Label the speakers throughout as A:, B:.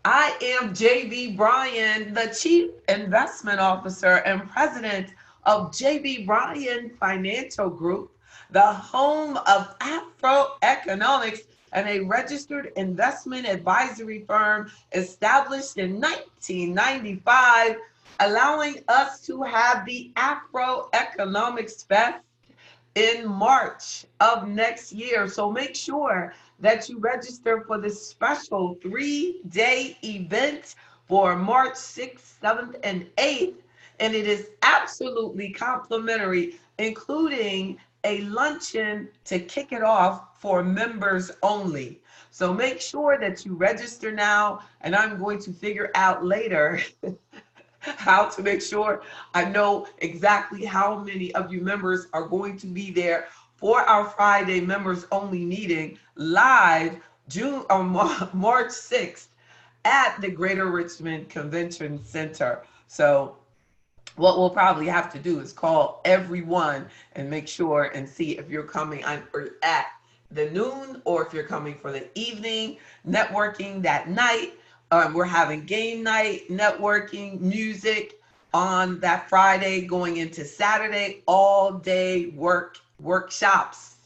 A: I am Bryan, the Chief Investment Officer and President of Bryan Financial Group, the home of AfroEconomics and a registered investment advisory firm established in 1995, allowing us to have the AfroEconomics Fest in March of next year. So make sure that you register for this special 3-day event for March 6th, 7th, and 8th. And it is absolutely complimentary, including a luncheon to kick it off for members only. So make sure that you register now, and I'm going to figure out later how to make sure I know exactly how many of you members are going to be there for our Friday members only meeting live March 6th at the Greater Richmond Convention Center. So what we'll probably have to do is call everyone and make sure and see if you're coming at the noon or if you're coming for the evening networking that night. We're having game night, networking, music on that Friday going into Saturday, all day workshops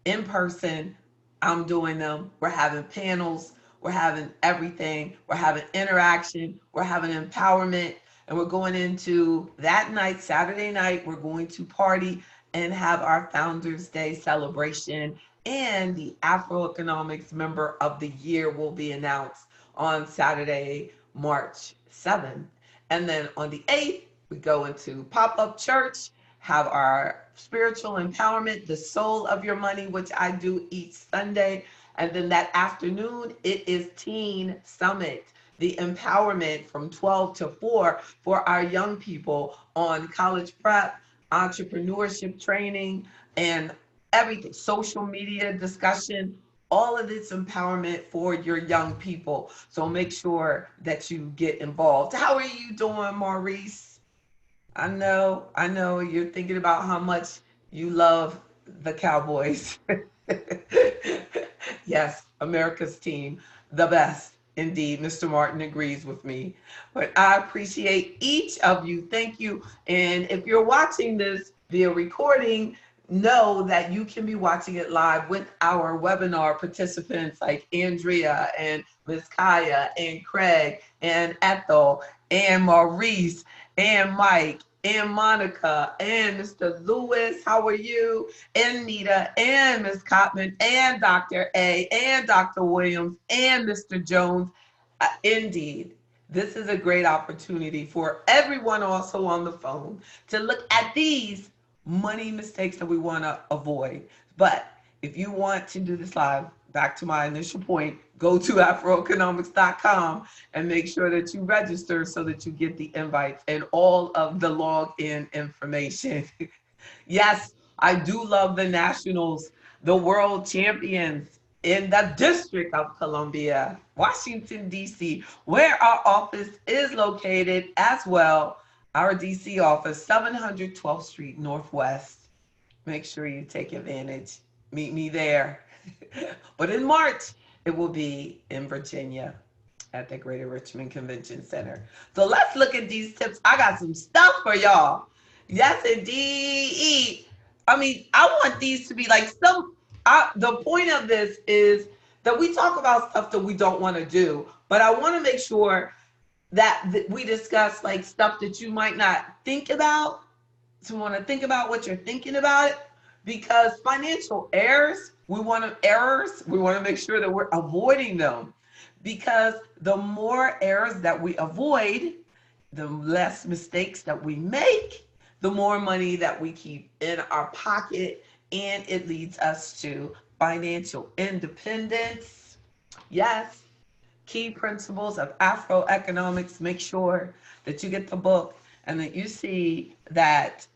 A: in person. I'm doing them. We're having panels. We're having everything. We're having interaction. We're having empowerment. And we're going into that night, Saturday night, we're going to party and have our Founders Day celebration. And the AfroEconomics Member of the Year will be announced on Saturday, March 7th. And then on the 8th, we go into pop-up church, have our spiritual empowerment, the soul of your money, which I do each Sunday. And then that afternoon, it is Teen Summit, the empowerment from 12 to 4 for our young people on college prep, entrepreneurship training, and everything, social media discussion, all of this empowerment for your young people. So make sure that you get involved. How are you doing, Maurice? I know you're thinking about how much you love the Cowboys. Yes, America's team, the best. Indeed, Mr. Martin agrees with me. But I appreciate each of you. Thank you. And if you're watching this via recording, know that you can be watching it live with our webinar participants like Andrea and Ms. Kaya and Craig and Ethel and Maurice and Mike and Monica and Mr. Lewis. How are you? And Nita and Ms. Cotman and Dr. A and Dr. Williams and Mr. Jones. Indeed, this is a great opportunity for everyone also on the phone to look at these money mistakes that we want to avoid. But if you want to do this live, back to my initial point, go to afroeconomics.com and make sure that you register so that you get the invites and all of the login information. Yes, I do love the Nationals, the world champions in the District of Columbia, Washington, D.C., where our office is located as well. Our D.C. office, 712th Street Northwest. Make sure you take advantage. Meet me there. But in March, it will be in Virginia at the Greater Richmond Convention Center. So let's look at these tips. I got some stuff for y'all. Yes, indeed. I mean, I want these to be like the point of this is that we talk about stuff that we don't want to do, but I want to make sure that we discuss like stuff that you might not think about. So want to think about what you're thinking about it, because financial errors, we want to make sure that we're avoiding them, because the more errors that we avoid, the less mistakes that we make, the more money that we keep in our pocket, and it leads us to financial independence. Yes, key principles of Afroeconomics. Make sure that you get the book and that you see that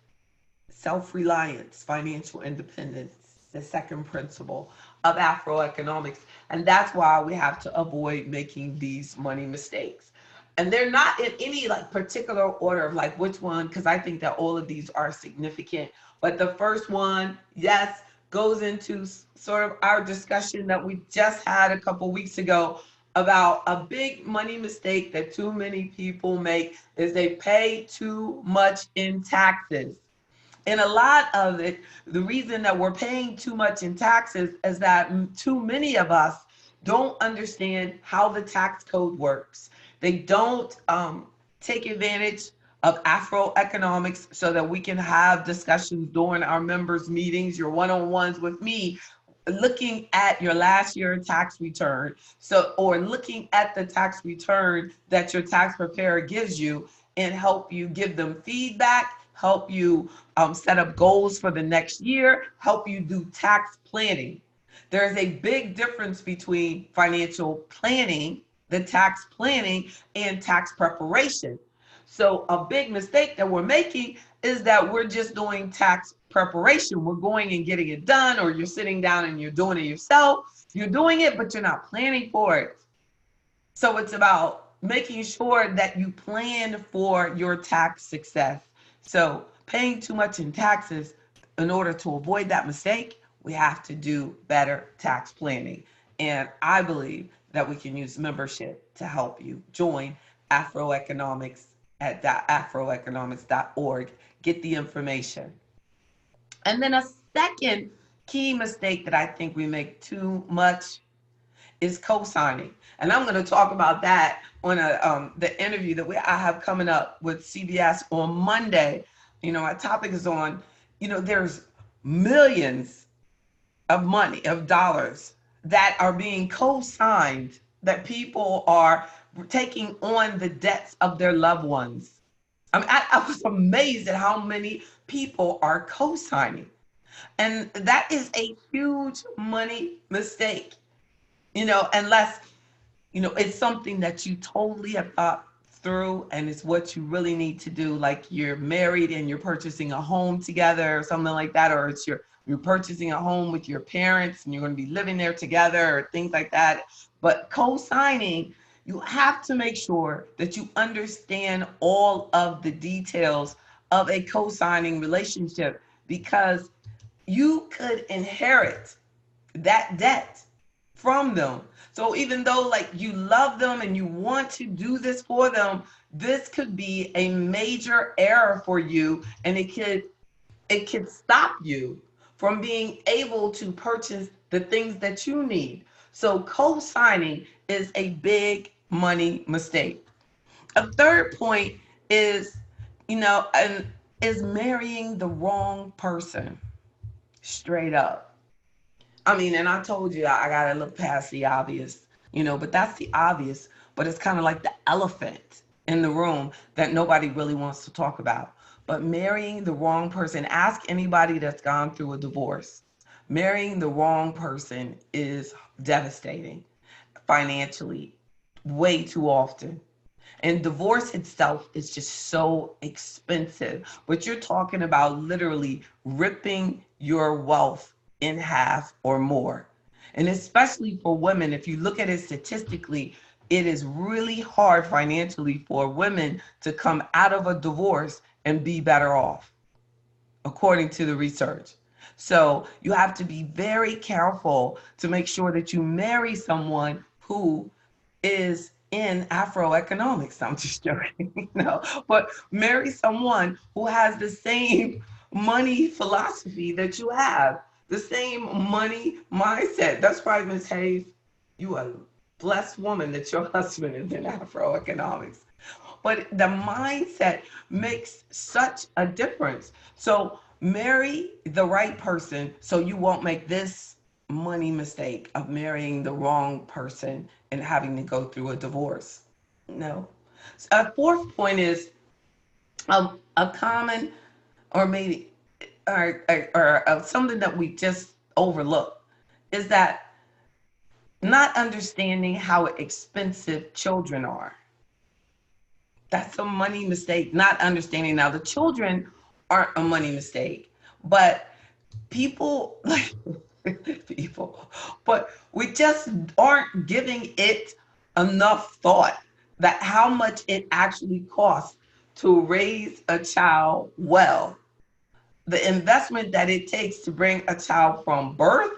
A: self-reliance, financial independence, the second principle of Afroeconomics. And that's why we have to avoid making these money mistakes. And they're not in any like particular order of like which one, because I think that all of these are significant. But the first one, yes, goes into sort of our discussion that we just had a couple weeks ago about a big money mistake that too many people make is they pay too much in taxes. And a lot of it, the reason that we're paying too much in taxes is that too many of us don't understand how the tax code works. They don't take advantage of AfroEconomics so that we can have discussions during our members' meetings, your one-on-ones with me, looking at your last year tax return. So, or looking at the tax return that your tax preparer gives you and help you give them feedback, help you set up goals for the next year, help you do tax planning. There's a big difference between financial planning, the tax planning, and tax preparation. So a big mistake that we're making is that we're just doing tax preparation. We're going and getting it done, or you're sitting down and you're doing it yourself. You're doing it, but you're not planning for it. So it's about making sure that you plan for your tax success. So paying too much in taxes, in order to avoid that mistake, we have to do better tax planning. And I believe that we can use membership to help you. Join AfroEconomics at afroeconomics.org. Get the information. And then a second key mistake that I think we make too much is co-signing. And I'm going to talk about that on the interview that I have coming up with CBS on Monday. You know, our topic is on, there's millions of money, of dollars that are being co-signed, that people are taking on the debts of their loved ones. I mean, I was amazed at how many people are co-signing. And that is a huge money mistake, unless, it's something that you totally have thought through and it's what you really need to do. Like you're married and you're purchasing a home together or something like that, or it's you're purchasing a home with your parents and you're going to be living there together or things like that. But co-signing, you have to make sure that you understand all of the details of a co-signing relationship, because you could inherit that debt from them. So even though like you love them and you want to do this for them, this could be a major error for you, and it could stop you from being able to purchase the things that you need. So co-signing is a big money mistake. A third point is, and is marrying the wrong person. Straight up. I mean, and I told you I gotta look past the obvious, but that's the obvious, but it's kind of like the elephant in the room that nobody really wants to talk about. But marrying the wrong person, ask anybody that's gone through a divorce. Marrying the wrong person is devastating financially, way too often. And divorce itself is just so expensive. But you're talking about literally ripping your wealth in half or more. And especially for women, if you look at it statistically, it is really hard financially for women to come out of a divorce and be better off, according to the research. So you have to be very careful to make sure that you marry someone who is in AfroEconomics. I'm just joking, but marry someone who has the same money philosophy that you have, the same money mindset. That's why, Ms. Hayes, you are a blessed woman that your husband is in AfroEconomics. But the mindset makes such a difference. So marry the right person so you won't make this money mistake of marrying the wrong person and having to go through a divorce. No. A fourth point is a common, or maybe or something that we just overlook, is that not understanding how expensive children are. That's a money mistake, not understanding. Now, the children aren't a money mistake, but people, like people, but we just aren't giving it enough thought that how much it actually costs to raise a child well. The investment that it takes to bring a child from birth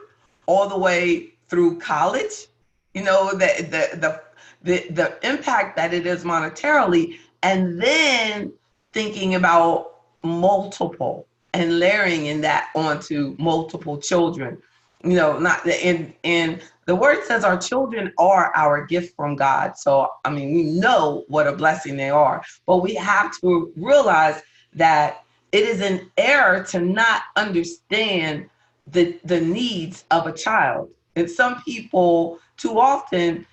A: all the way through college, the the impact that it is monetarily, and then thinking about multiple and layering in that onto multiple children. Not the and the word says our children are our gift from God. So I mean, we know what a blessing they are, but we have to realize that it is an error to not understand the needs of a child. And some people too often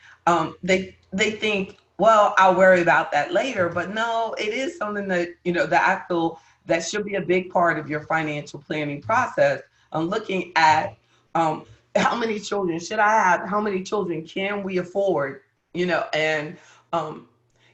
A: they think, well, I'll worry about that later. But no, it is something that that I feel that should be a big part of your financial planning process. Looking at how many children should I have? How many children can we afford? And um,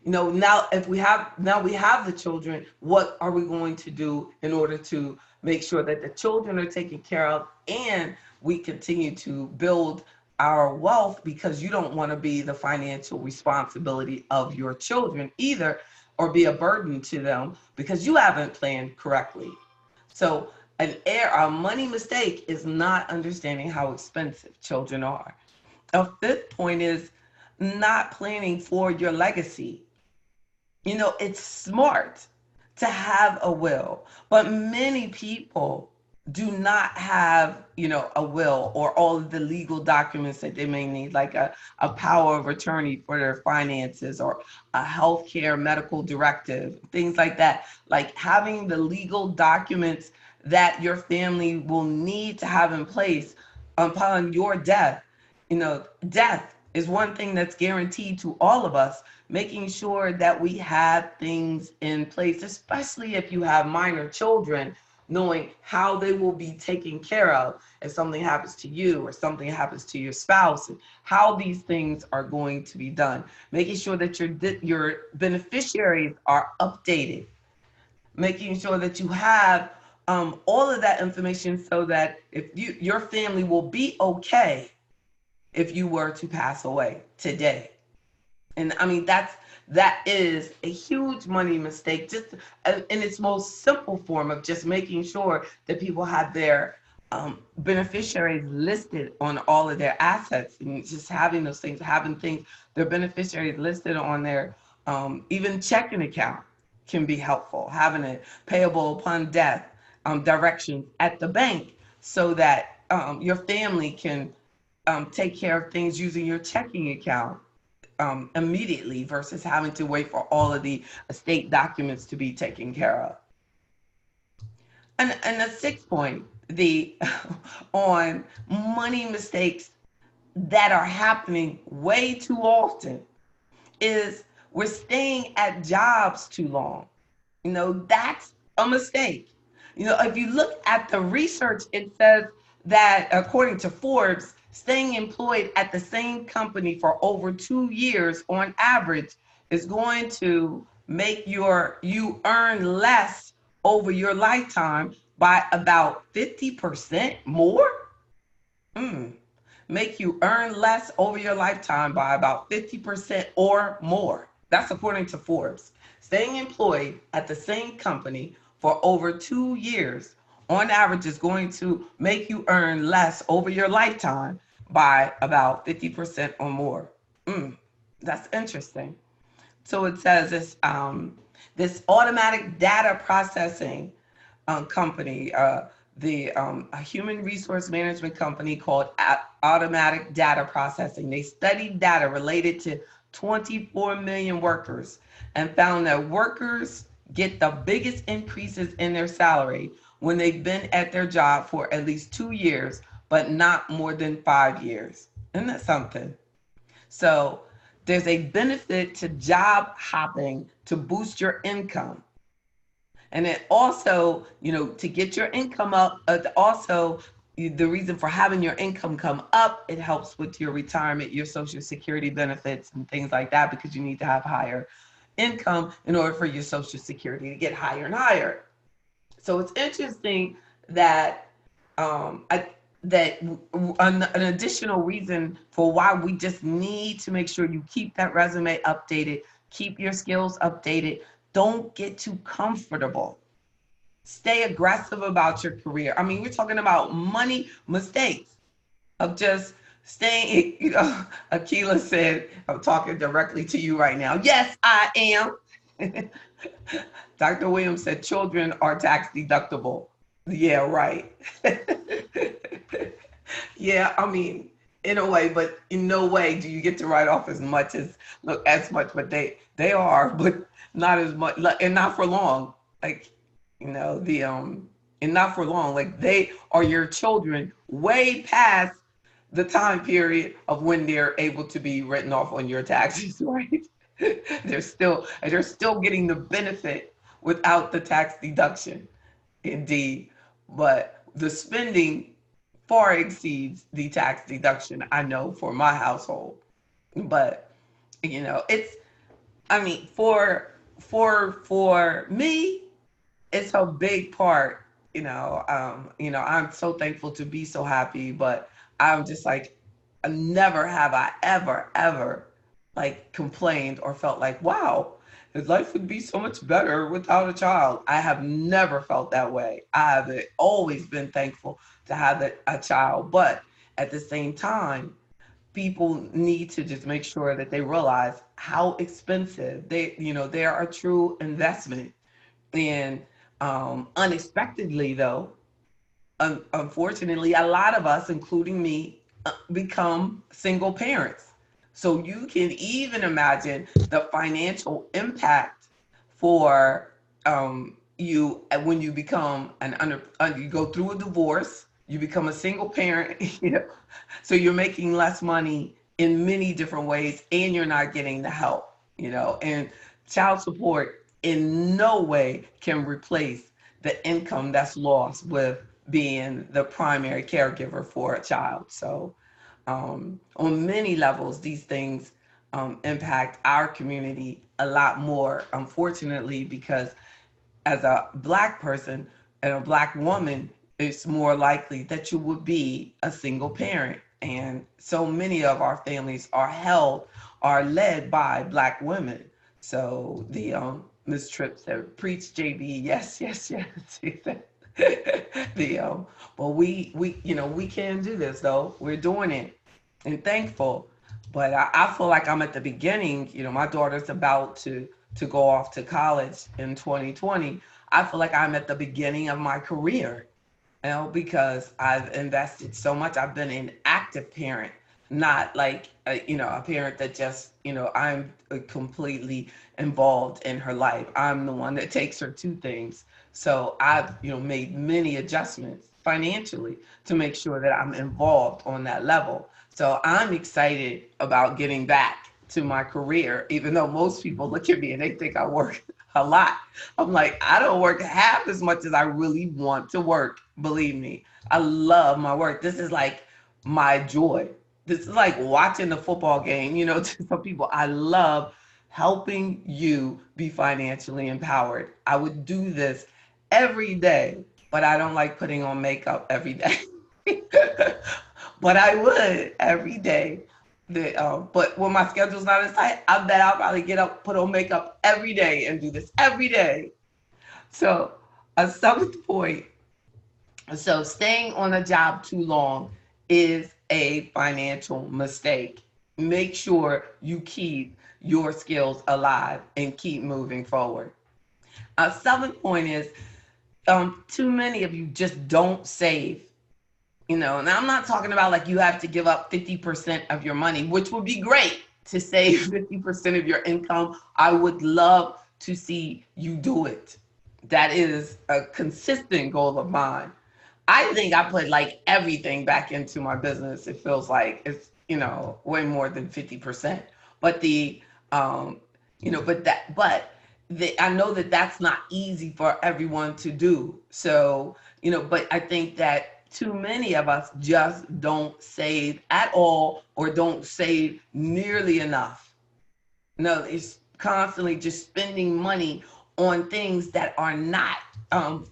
A: now if we have the children, what are we going to do in order to make sure that the children are taken care of, and we continue to build our wealth, because you don't want to be the financial responsibility of your children either, or be a burden to them because you haven't planned correctly. So a money mistake is not understanding how expensive children are. A fifth point is not planning for your legacy. It's smart to have a will, but many people do not have, a will or all of the legal documents that they may need, like a power of attorney for their finances, or a healthcare medical directive, things like that. Like having the legal documents that your family will need to have in place upon your death. Death is one thing that's guaranteed to all of us. Making sure that we have things in place, especially if you have minor children, knowing how they will be taken care of if something happens to you or something happens to your spouse, and how these things are going to be done. Making sure that your beneficiaries are updated. Making sure that you have all of that information, so that if your family will be okay if you were to pass away today. And I mean, that is a huge money mistake, just in its most simple form of just making sure that people have their beneficiaries listed on all of their assets, and just having those things, their beneficiaries listed on their even checking account can be helpful. Having it payable upon death directions at the bank, so that your family can take care of things using your checking account immediately, versus having to wait for all of the estate documents to be taken care of. And the sixth point, the on money mistakes that are happening way too often, is we're staying at jobs too long. That's a mistake. If you look at the research, it says that according to Forbes, staying employed at the same company for over 2 years on average is going to make you earn less over your lifetime by about 50% more. Make you earn less over your lifetime by about 50% or more. That's according to Forbes. Staying employed at the same company for over 2 years on average is going to make you earn less over your lifetime by about 50% or more. That's interesting. So it says this automatic data processing company, a human resource management company called Automatic Data Processing. They studied data related to 24 million workers and found that workers get the biggest increases in their salary when they've been at their job for at least 2 years, but not more than 5 years. Isn't that something? So there's a benefit to job hopping to boost your income. And it also, to get your income up, also the reason for having your income come up, it helps with your retirement, your Social Security benefits and things like that, because you need to have higher income in order for your Social Security to get higher and higher. So it's interesting that an additional reason for why we just need to make sure you keep that resume updated, keep your skills updated. Don't get too comfortable. Stay aggressive about your career. I mean, we're talking about money mistakes of just staying, Akila said, I'm talking directly to you right now. Yes, I am. Dr. Williams said children are tax deductible. Yeah, right. Yeah, I mean, in a way, but in no way do you get to write off as much as look as much, but they are, but not as much, and not for long. Like, the and not for long. Like they are your children way past the time period of when they're able to be written off on your taxes, right? They're still getting the benefit without the tax deduction, indeed. But the spending far exceeds the tax deduction, I know, for my household. But it's, I mean, for me, it's a big part. I'm so thankful to be so happy, but I'm just like, never have I ever like complained or felt like, wow, his life would be so much better without a child. I have never felt that way. I have always been thankful to have a child, but at the same time, people need to just make sure that they realize how expensive they are a true investment. And unexpectedly, though, unfortunately, a lot of us, including me, become single parents. So you can even imagine the financial impact for you when you become you go through a divorce, you become a single parent, so you're making less money in many different ways, and you're not getting the help, and child support in no way can replace the income that's lost with being the primary caregiver for a child. So, on many levels, these things impact our community a lot more, unfortunately, because as a Black person and a Black woman, it's more likely that you would be a single parent. And so many of our families are led by Black women. So the Ms. Tripp said, "Preach, JB." Yes, yes, yes. She said, well, we can do this though. We're doing it, and thankful. But I feel like I'm at the beginning. My daughter's about to go off to college in 2020. I feel like I'm at the beginning of my career, because I've invested so much. I've been an active parent, not like a parent that just I'm completely involved in her life. I'm the one that takes her to things. So I've made many adjustments financially to make sure that I'm involved on that level. So I'm excited about getting back to my career, even though most people look at me and they think I work a lot. I'm like, I don't work half as much as I really want to work. Believe me, I love my work. This is like my joy. This is like watching the football game. To some people, I love helping you be financially empowered. I would do this every day, but I don't like putting on makeup every day. But I would every day. But when my schedule's not as tight, I bet I'll probably get up, put on makeup every day, and do this every day. So, a seventh point. So, staying on a job too long is a financial mistake. Make sure you keep your skills alive and keep moving forward. A seventh point is too many of you just don't save. And I'm not talking about like you have to give up 50% of your money, which would be great to save 50% of your income. I would love to see you do it. That is a consistent goal of mine. I think I put like everything back into my business. It feels like it's, way more than 50%. But I know that that's not easy for everyone to do. So, but I think that too many of us just don't save at all or don't save nearly enough. No, it's constantly just spending money on things that are not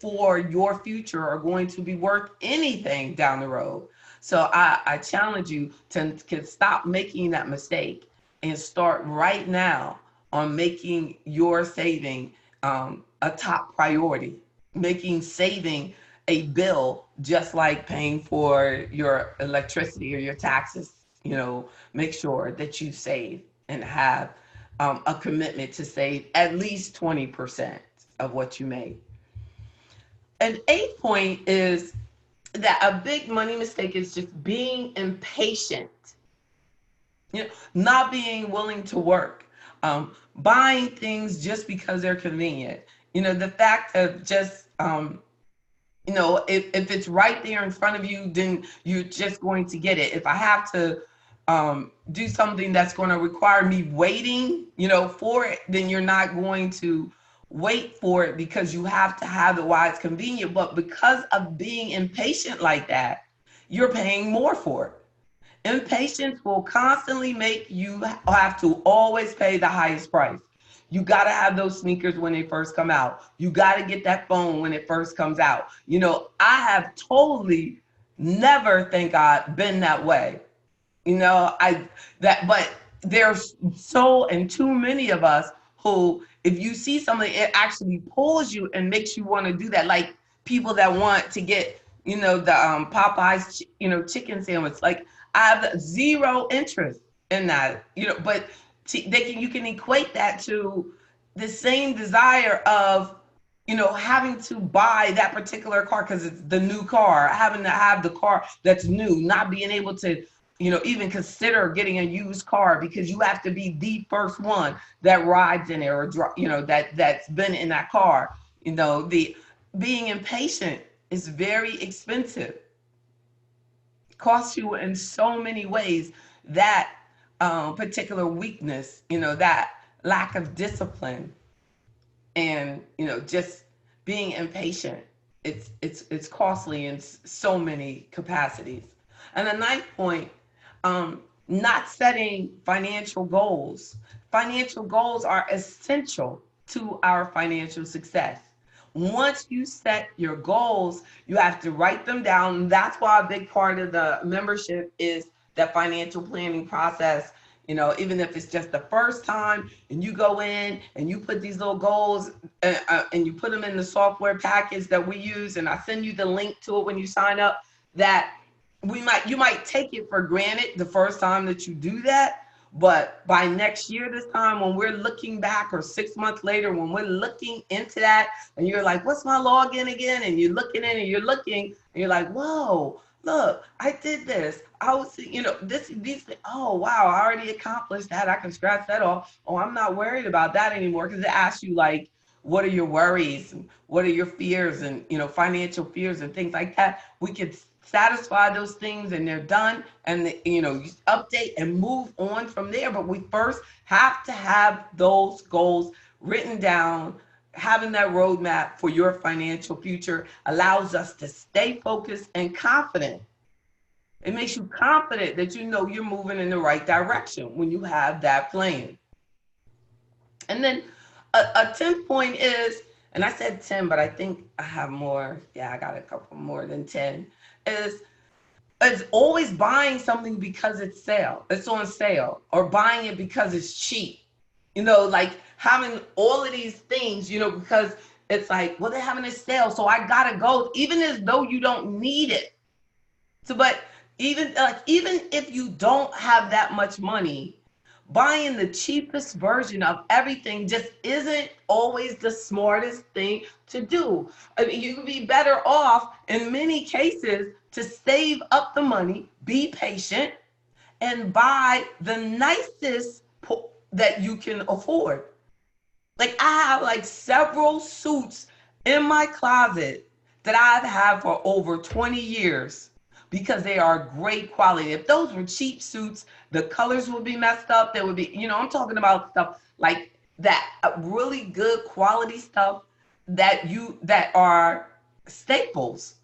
A: for your future or going to be worth anything down the road. So I challenge you to stop making that mistake and start right now on making your saving a top priority, making saving a bill just like paying for your electricity or your taxes. make sure that you save and have a commitment to save at least 20% of what you make. An eighth point is that a big money mistake is just being impatient, not being willing to work, buying things just because they're convenient. The fact of just, if it's right there in front of you, then you're just going to get it. If I have to do something that's going to require me waiting, for it, then you're not going to wait for it because you have to have it while it's convenient. But because of being impatient like that, you're paying more for it. Impatience will constantly make you have to always pay the highest price. You got to have those sneakers when they first come out. You got to get that phone when it first comes out. I have totally never, thank God, been that way. But there's and too many of us who, if you see something, it actually pulls you and makes you want to do that. Like people that want to get, the Popeyes, chicken sandwich. Like I have zero interest in that, but you can equate that to the same desire of, having to buy that particular car because it's the new car, having to have the car that's new, not being able to, even consider getting a used car because you have to be the first one that rides in it or, that's been in that car. The being impatient is very expensive. It costs you in so many ways. That particular weakness, that lack of discipline, and just being impatient, it's costly in so many capacities. And the ninth point, not setting financial goals. Financial goals are essential to our financial success. Once you set your goals, you have to write them down. That's why a big part of the membership is that financial planning process. Even if it's just the first time and you go in and you put these little goals and you put them in the software package that we use, and I send you the link to it when you sign up, that you might take it for granted the first time that you do that. But by next year, this time, when we're looking back, or 6 months later, when we're looking into that and you're like, what's my login again? And you're looking in and you're looking and you're like, whoa, look, I did this. I was, these, oh, wow, I already accomplished that. I can scratch that off. Oh, I'm not worried about that anymore. Because it asks you, like, what are your worries? And what are your fears? And, financial fears and things like that. We could satisfy those things and they're done. And, you update and move on from there. But we first have to have those goals written down. Having that roadmap for your financial future allows us to stay focused and confident. It makes you confident that you're moving in the right direction when you have that plan. And then a 10th point is, and I said 10, but I think I have more. Yeah, I got a couple more than 10. Is always buying something because it's on sale, or buying it because it's cheap. Like having all of these things, because it's like, well, they're having a sale, so I gotta go, even as though you don't need it. So, but even if you don't have that much money, buying the cheapest version of everything just isn't always the smartest thing to do. I mean, you could be better off in many cases to save up the money, be patient, and buy the nicest that you can afford. Like I have like several suits in my closet that I've had for over 20 years because they are great quality. If those were cheap suits, the colors would be messed up. There would be, I'm talking about stuff like that, really good quality stuff that are staples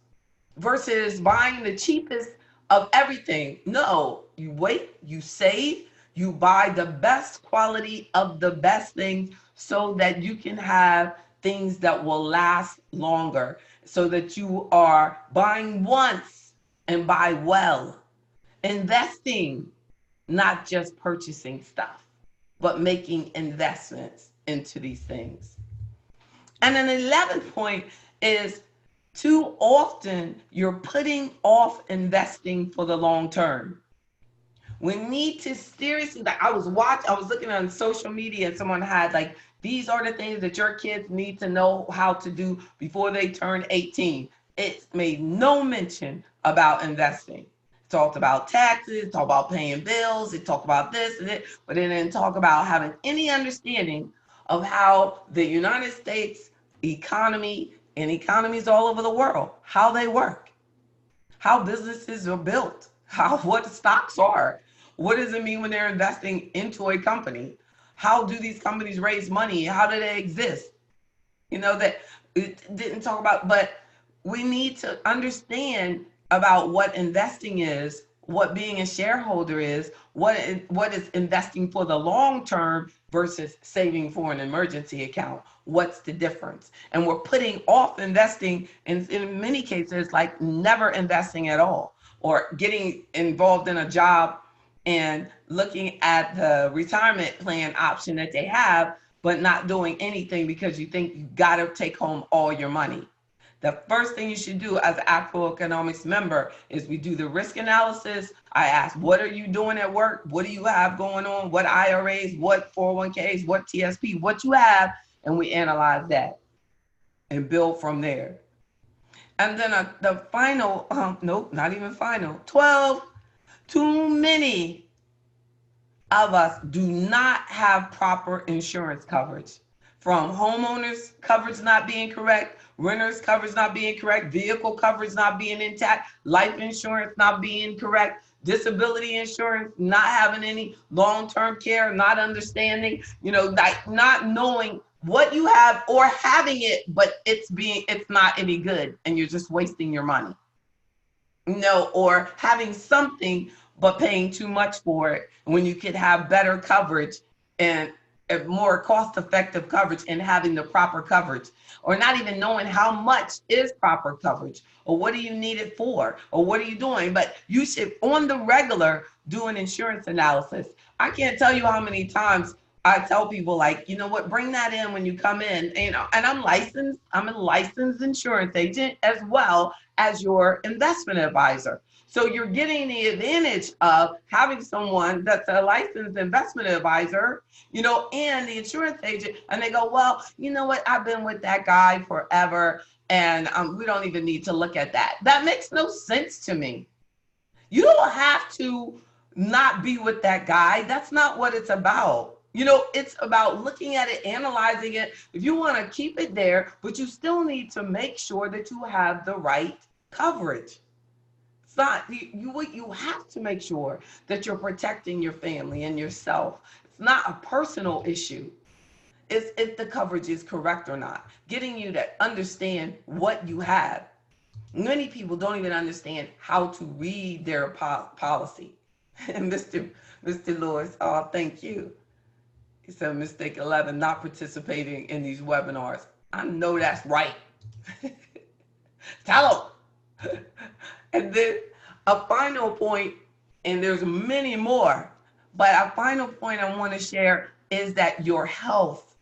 A: versus buying the cheapest of everything. No, you wait, you save, you buy the best quality of the best things so that you can have things that will last longer, so that you are buying once and buy well, investing, not just purchasing stuff, but making investments into these things. And an 11th point is, too often you're putting off investing for the long term. We need to seriously, like I was looking on social media and someone had like, these are the things that your kids need to know how to do before they turn 18. It made no mention about investing. It talked about taxes, talked about paying bills, it talked about this and it, but it didn't talk about having any understanding of how the United States economy and economies all over the world, how they work, how businesses are built, how what stocks are. What does it mean when they're investing into a company? How do these companies raise money? How do they exist? That it didn't talk about, but we need to understand about what investing is, what being a shareholder is, what is investing for the long term versus saving for an emergency account. What's the difference? And we're putting off investing in many cases, like never investing at all, or getting involved in a job and looking at the retirement plan option that they have, but not doing anything because you think you got to take home all your money. The first thing you should do as an AfroEconomics member is we do the risk analysis. I ask, what are you doing at work? What do you have going on? What IRAs, what 401ks, what TSP, what you have, and we analyze that and build from there. And then the final, nope, not even final, 12, too many of us do not have proper insurance coverage. From homeowners coverage not being correct, renters coverage not being correct, vehicle coverage not being intact, life insurance not being correct, disability insurance not having any long-term care, not understanding, like not knowing what you have or having it, but it's not any good and you're just wasting your money. Or having something but paying too much for it when you could have better coverage and a more cost-effective coverage and having the proper coverage, or not even knowing how much is proper coverage, or what do you need it for, or what are you doing. But you should, on the regular, do an insurance analysis. I can't tell you how many times I tell people, like, you know what, bring that in when you come in, and I'm licensed. I'm a licensed insurance agent as well as your investment advisor. So you're getting the advantage of having someone that's a licensed investment advisor, and the insurance agent, and they go, well, you know what, I've been with that guy forever, and we don't even need to look at that. That makes no sense to me. You don't have to not be with that guy. That's not what it's about. It's about looking at it, analyzing it. If you want to keep it there, but you still need to make sure that you have the right coverage. It's not, you have to make sure that you're protecting your family and yourself. It's not a personal issue. It's if the coverage is correct or not. Getting you to understand what you have. Many people don't even understand how to read their policy. And Mr. Lewis, oh, thank you. He said, mistake 11, not participating in these webinars. I know that's right. Tell them. And then a final point, and there's many more, but a final point I want to share is that your health.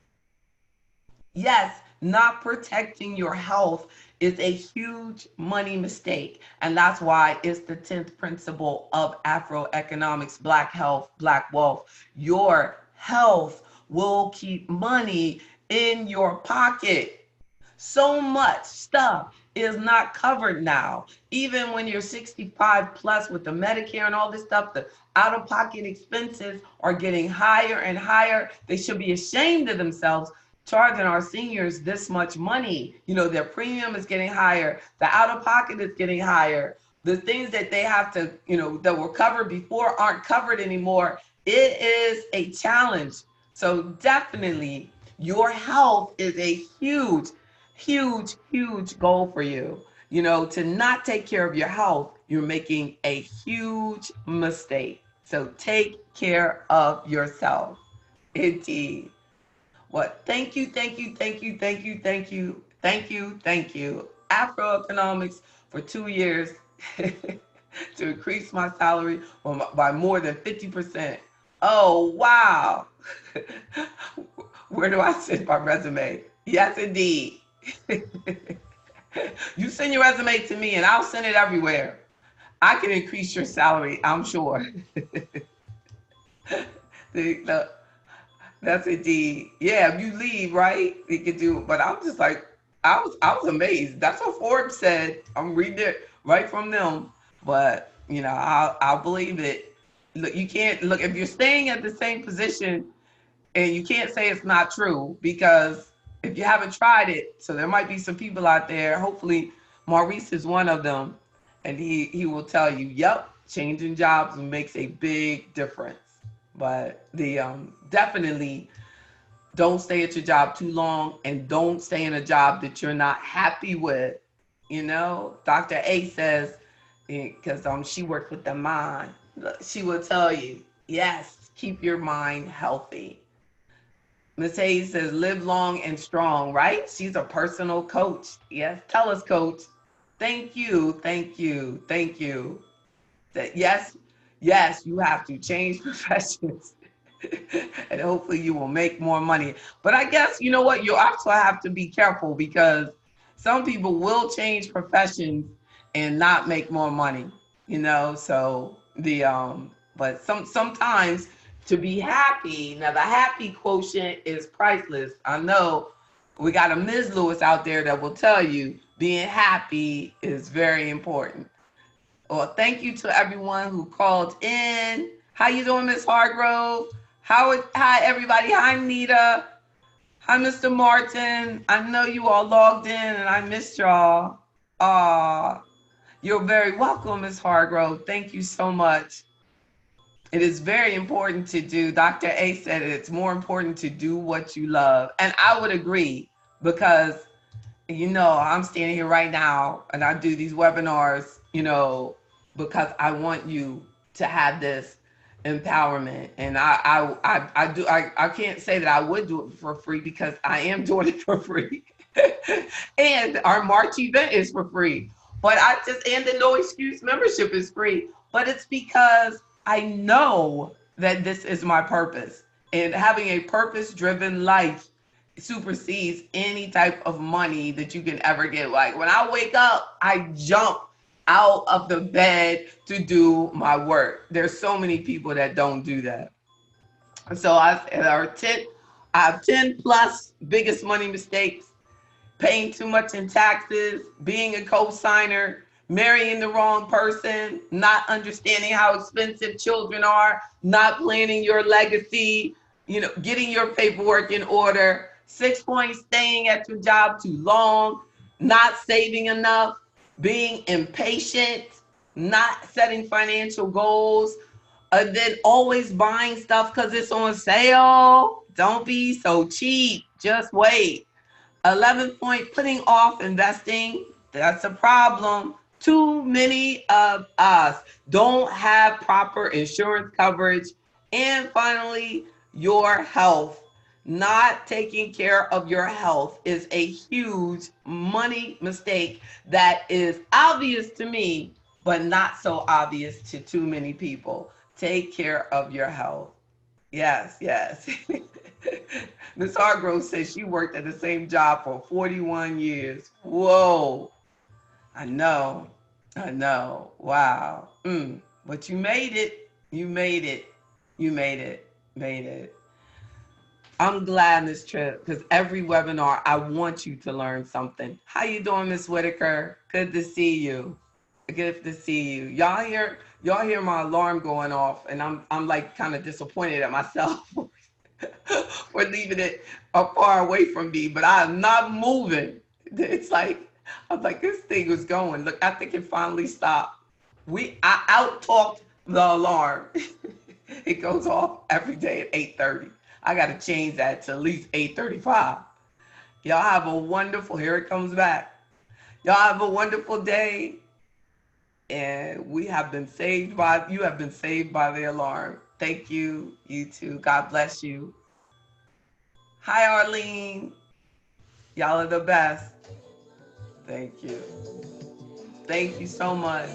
A: Yes, not protecting your health is a huge money mistake. And that's why it's the 10th principle of AfroEconomics, Black health, Black wealth. Your health will keep money in your pocket. So much stuff is not covered now. Even when you're 65 plus with the Medicare and all this stuff, the out-of-pocket expenses are getting higher and higher. They should be ashamed of themselves charging our seniors this much money. Their premium is getting higher. The out-of-pocket is getting higher. The things that they have to, that were covered before aren't covered anymore. It is a challenge. So definitely your health is a huge, huge, huge goal for you. To not take care of your health, you're making a huge mistake. So take care of yourself. Indeed. What? Thank you, thank you, thank you, thank you, thank you, thank you, thank you. AfroEconomics for 2 years to increase my salary by more than 50%. Oh, wow. Where do I send my resume? Yes, indeed. You send your resume to me and I'll send it everywhere. I can increase your salary, I'm sure. the, that's indeed. Yeah, if you leave, right, you can do. But I'm just like, I was amazed. That's what Forbes said. I'm reading it right from them. But I'll believe it. Look, you can't look if you're staying at the same position, and you can't say it's not true because if you haven't tried it, so there might be some people out there. Hopefully, Maurice is one of them, and he will tell you, "Yep, changing jobs makes a big difference." But the definitely don't stay at your job too long, and don't stay in a job that you're not happy with. Dr. A says, because she worked with the mind, she will tell you, yes, keep your mind healthy. Miss Hayes says, live long and strong, right? She's a personal coach. Yes, tell us, coach. Thank you, thank you, thank you. That yes, yes, you have to change professions and hopefully you will make more money. But I guess you know what? You also have to be careful because some people will change professions and not make more money. So but sometimes to be happy. Now the happy quotient is priceless. I know we got a Ms. Lewis out there that will tell you being happy is very important. Well, thank you to everyone who called in. How you doing, Miss Hargrove? Hi everybody. Hi Nita. Hi Mr. Martin. I know you all logged in and I missed y'all. You're very welcome, Miss Hargrove. Thank you so much. It is very important to do. Dr. A said it's more important to do what you love. And I would agree because I'm standing here right now and I do these webinars, because I want you to have this empowerment. And I can't say that I would do it for free because I am doing it for free. And our March event is for free. And the No Excuse membership is free. But it's because I know that this is my purpose. And having a purpose driven life supersedes any type of money that you can ever get. Like when I wake up, I jump out of the bed to do my work. There's so many people that don't do that. So I have 10 plus biggest money mistakes: paying too much in taxes, being a co-signer, marrying the wrong person, not understanding how expensive children are, not planning your legacy, getting your paperwork in order. 6 points, staying at your job too long, not saving enough, being impatient, not setting financial goals, and then always buying stuff because it's on sale. Don't be so cheap. Just wait. 11 point, putting off investing. That's a problem. Too many of us don't have proper insurance coverage. And finally, your health. Not taking care of your health is a huge money mistake that is obvious to me, but not so obvious to too many people. Take care of your health. Yes, yes. Miss Hargrove says she worked at the same job for 41 years. Whoa. I know. I know. Wow. But you made it. You made it. You made it. Made it. I'm glad, Miss Tripp, because every webinar I want you to learn something. How you doing, Miss Whitaker? Good to see you. Good to see you. Y'all hear my alarm going off, and I'm like kind of disappointed at myself for leaving it far away from me, but I'm not moving. It's like I'm like this thing was going. Look, I think it finally stopped. I out talked the alarm. It goes off every day at 8:30. I got to change that to at least 8:35. Y'all have a wonderful. Here it comes back. Y'all have a wonderful day. And you have been saved by the alarm. Thank you. You too. God bless you. Hi, Arlene. Y'all are the best. Thank you. Thank you so much.